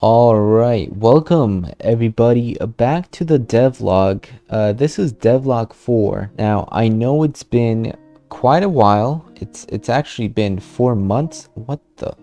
Alright, welcome everybody back to the devlog. This is devlog 4. Now, I know it's been quite a while. It's actually been 4 months. What the?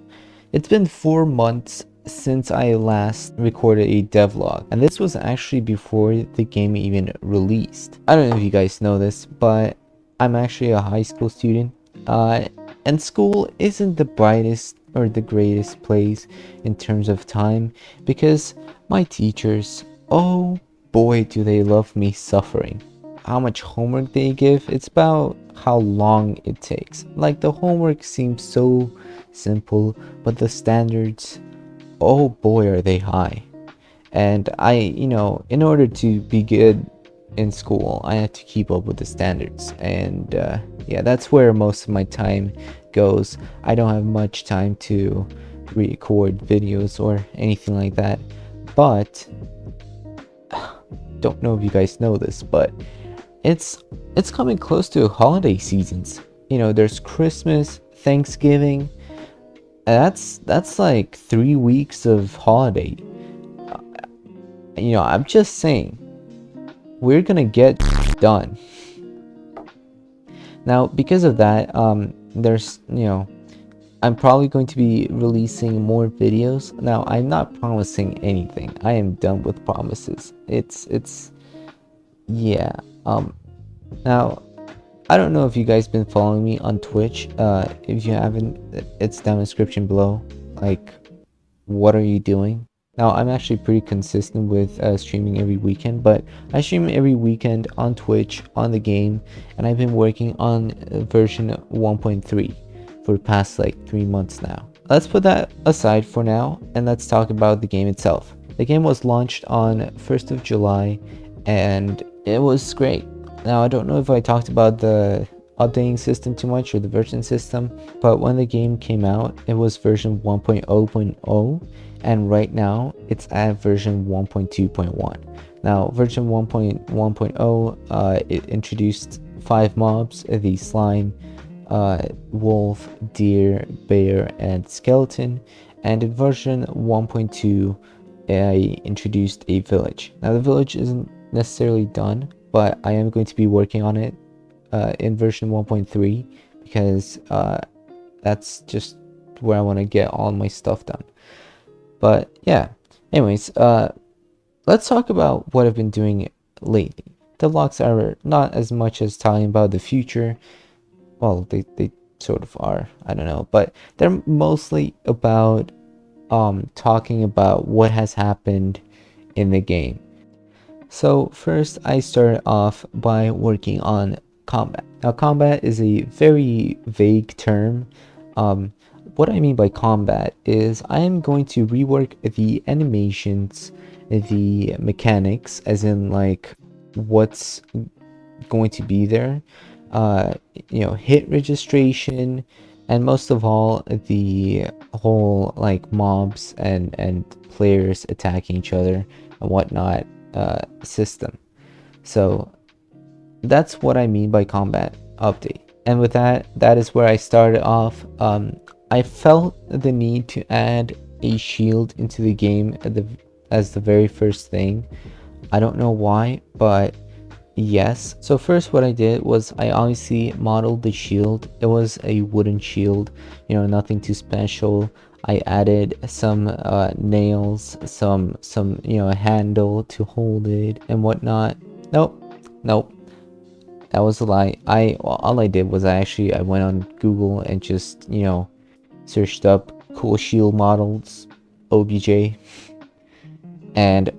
It's been 4 months since I last recorded a devlog. And this was actually before the game even released. I don't know if you guys know this, but I'm actually a high school student. And school isn't the brightest or the greatest place in terms of time, because my teachers, oh boy do they love me suffering. How much homework they give, it's about how long it takes. Like, the homework seems so simple, but the standards, oh boy are they high. And in order to be good in school, I had to keep up with the standards. And yeah, that's where most of my time goes. I don't have much time to record videos or anything like that. But don't know if you guys know this, but it's coming close to holiday seasons. There's Christmas, Thanksgiving. That's like 3 weeks of holiday. I'm just saying, we're gonna get done. Now, because of that, there's, I'm probably going to be releasing more videos. Now, I'm not promising anything. I am done with promises. Yeah. Now, I don't know if you guys been following me on Twitch. If you haven't, it's down in the description below. Like, what are you doing? Now, I'm actually pretty consistent with streaming every weekend, but I stream every weekend on Twitch, on the game, and I've been working on version 1.3 for the past like 3 months now. Let's put that aside for now, and let's talk about the game itself. The game was launched on 1st of July, and it was great. Now, I don't know if I talked about the updating system too much, or the version system, but when the game came out, it was version 1.0.0, and right now it's at version 1.2.1. Now, version 1.1.0, it introduced 5 mobs: the slime, wolf, deer, bear, and skeleton. And in version 1.2, I introduced a village. Now, the village isn't necessarily done, but I am going to be working on it in version 1.3, because that's just where I want to get all my stuff done. But yeah, anyways, let's talk about what I've been doing lately. The vlogs are not as much as talking about the future. Well, they sort of are, I don't know, but they're mostly about talking about what has happened in the game. So first, I started off by working on combat. Now, combat is a very vague term. What I mean by combat is I am going to rework the animations, the mechanics, as in like what's going to be there, hit registration, and most of all, the whole like mobs and players attacking each other and whatnot system. So that's what I mean by combat update. And with that is where I started off. I felt the need to add a shield into the game as the very first thing. I don't know why, but yes. So first, what I did was I obviously modeled the shield. It was a wooden shield, nothing too special. I added some nails, some handle to hold it and whatnot. Nope, that was a lie. All I did was I went on Google and just searched up cool shield models, OBJ, and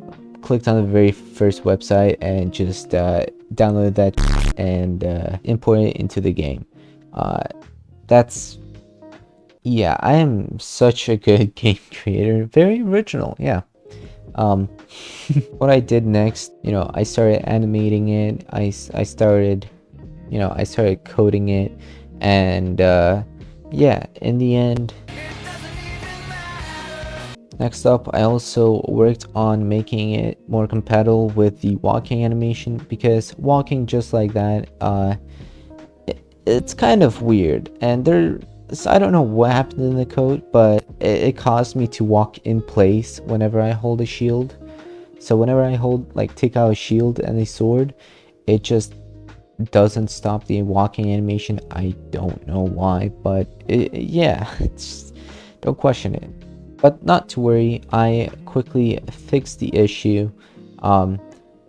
clicked on the very first website and just downloaded that and imported it into the game. Yeah, I am such a good game creator. Very original, yeah. What I did next, I started animating it. I started coding it, and yeah, in the end. Next up, I also worked on making it more compatible with the walking animation, because walking just like that, it's kind of weird, and So I don't know what happened in the code, but it caused me to walk in place whenever I hold a shield. So whenever I hold, like, take out a shield and a sword, it just doesn't stop the walking animation. I don't know why, but yeah, it's, don't question it. But not to worry, I quickly fixed the issue. Um,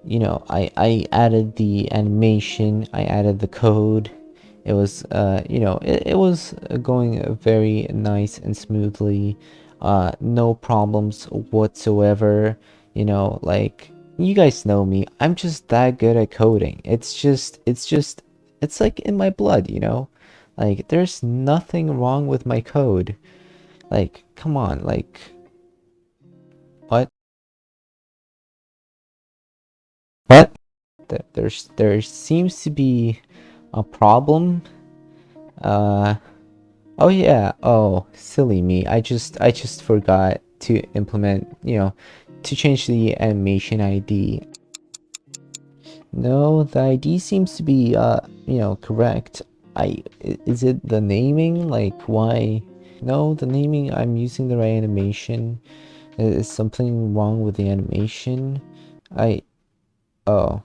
you know, I added the animation, I added the code. It was, you know, it was going very nice and smoothly. No problems whatsoever. You know, like, you guys know me. I'm just that good at coding. It's like in my blood, you know? Like, there's nothing wrong with my code. Like, come on, like, what? What? There seems to be a problem. Uh, oh yeah. Oh, silly me. I just forgot to implement, you know, to change the animation ID. No, the ID seems to be, you know, correct. Is it the naming? Like, why? No, the naming, I'm using the right animation. Is something wrong with the animation? Oh.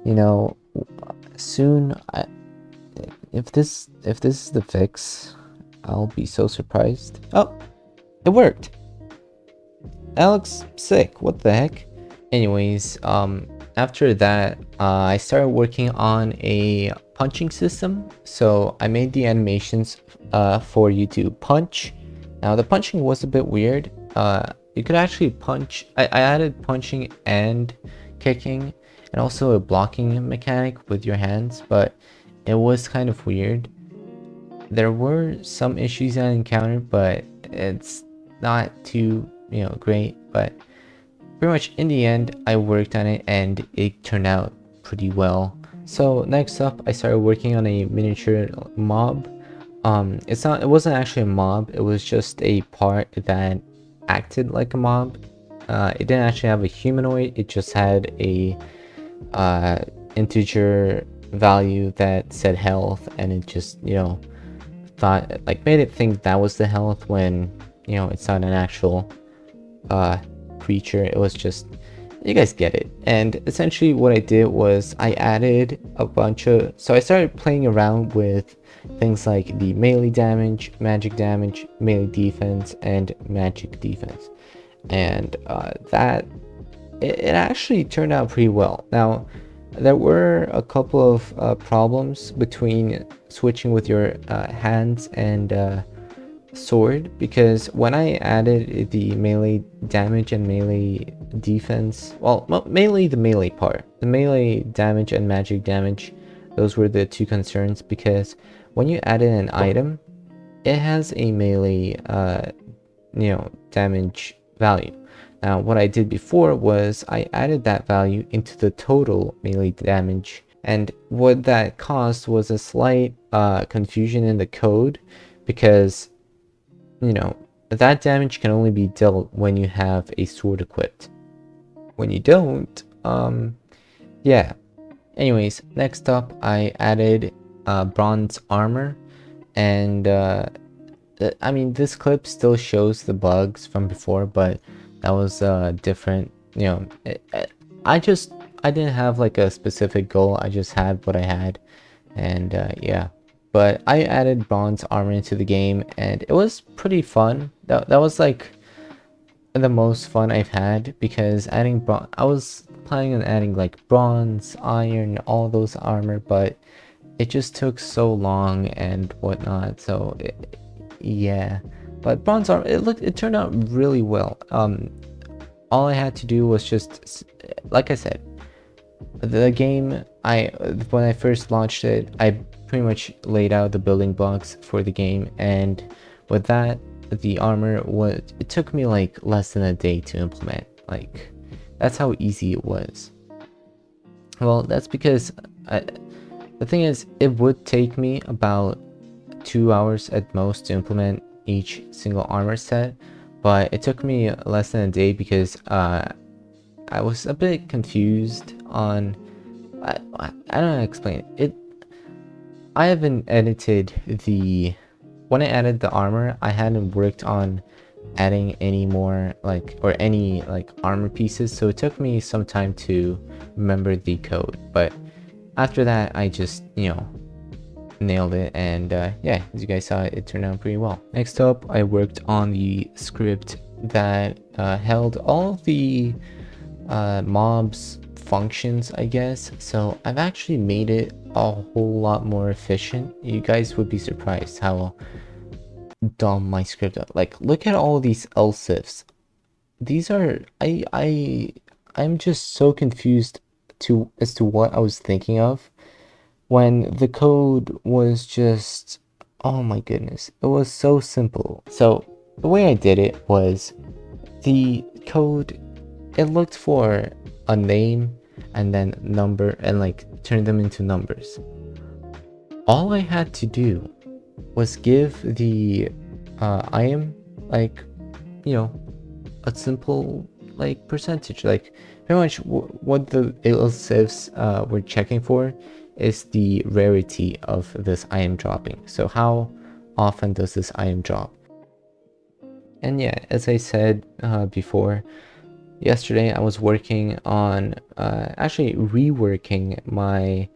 You know, soon, if this is the fix, I'll be so surprised. Oh, it worked. That looks sick. What the heck? Anyways, after that, I started working on a punching system. So I made the animations for you to punch. Now the punching was a bit weird. You could actually punch. I added punching and kicking, and also a blocking mechanic with your hands, but it was kind of weird. There were some issues I encountered, but it's not too, you know, great. But pretty much in the end, I worked on it and it turned out pretty well. So next up, I started working on a miniature mob. It wasn't actually a mob, it was just a part that acted like a mob. It didn't actually have a humanoid, it just had a integer value that said health, and it just, you know, made it think that was the health when, you know, it's not an actual creature. It was just, you guys get it. And essentially what I did was I added a bunch of, so I started playing around with things like the melee damage, melee defense, and magic defense. And it actually turned out pretty well. Now, there were a couple of problems between switching with your hands and sword, because when I added the melee damage and melee defense, well, mainly the melee part, the melee damage and magic damage, those were the two concerns, because when you added an item, it has a melee you know, damage value. Now what I did before was I added that value into the total melee damage, and what that caused was a slight confusion in the code, because, you know, that damage can only be dealt when you have a sword equipped. When you don't, yeah. Anyways, next up, I added bronze armor, and I mean, this clip still shows the bugs from before, but that was different. You know, I didn't have like a specific goal. I just had what I had, and yeah. But I added bronze armor into the game, and it was pretty fun. That was like the most fun I've had, because adding bronze, I was planning on adding like bronze, iron, all those armor, but it just took so long and whatnot. So yeah, but bronze armor, it turned out really well. All I had to do was just, like I said, the game, when I first launched it, I pretty much laid out the building blocks for the game, and with that, the armor it took me like less than a day to implement. Like, that's how easy it was. Well, that's because the thing is, it would take me about 2 hours at most to implement each single armor set, but it took me less than a day because I was a bit confused on I don't know how to explain it. I haven't edited the when I added the armor, I hadn't worked on adding any more like or any like armor pieces, so it took me some time to remember the code. But after that, I just nailed it, and yeah, as you guys saw, it turned out pretty well. Next up, I worked on the script that held all of the mobs functions, I guess. So I've actually made it a whole lot more efficient. You guys would be surprised how dumb my script is. Like, look at all these else ifs. These are I'm just so confused as to what I was thinking of when the code was just, oh my goodness, it was so simple. So the way I did it was the code, it looked for a name and then number and like turn them into numbers. All I had to do was give the I am like a simple like percentage, like pretty much what the else ifs were checking for is the rarity of this item dropping. So how often does this item drop? And yeah, as I said before, yesterday I was working on actually reworking my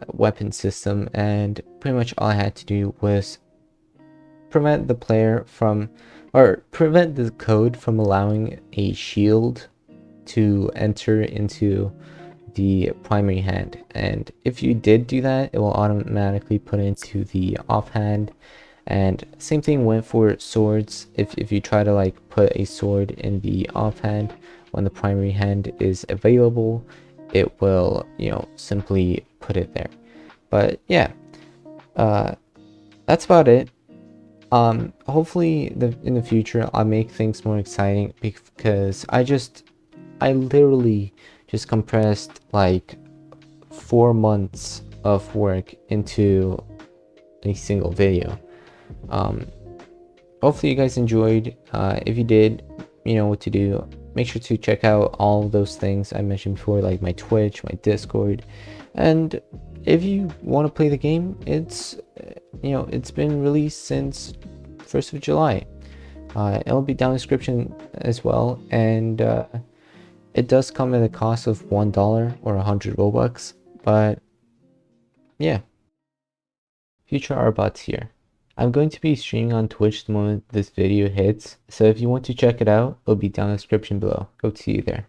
weapon system, and pretty much all I had to do was prevent the player from, or prevent the code from allowing a shield to enter into the primary hand. And if you did do that, it will automatically put it into the offhand. And same thing went for swords. If you try to like put a sword in the offhand when the primary hand is available, it will simply put it there. But yeah, that's about it. Hopefully in the future I'll make things more exciting, because I literally just compressed like 4 months of work into a single video. Hopefully you guys enjoyed. If you did, you know what to do. Make sure to check out all of those things I mentioned before, like my Twitch, my Discord, and if you want to play the game, it's it's been released since 1st of July. It'll be down in the description as well, and it does come at a cost of $1 or 100 Robux, but yeah, future Arbots here. I'm going to be streaming on Twitch the moment this video hits, so if you want to check it out, it'll be down in the description below. Hope to see you there.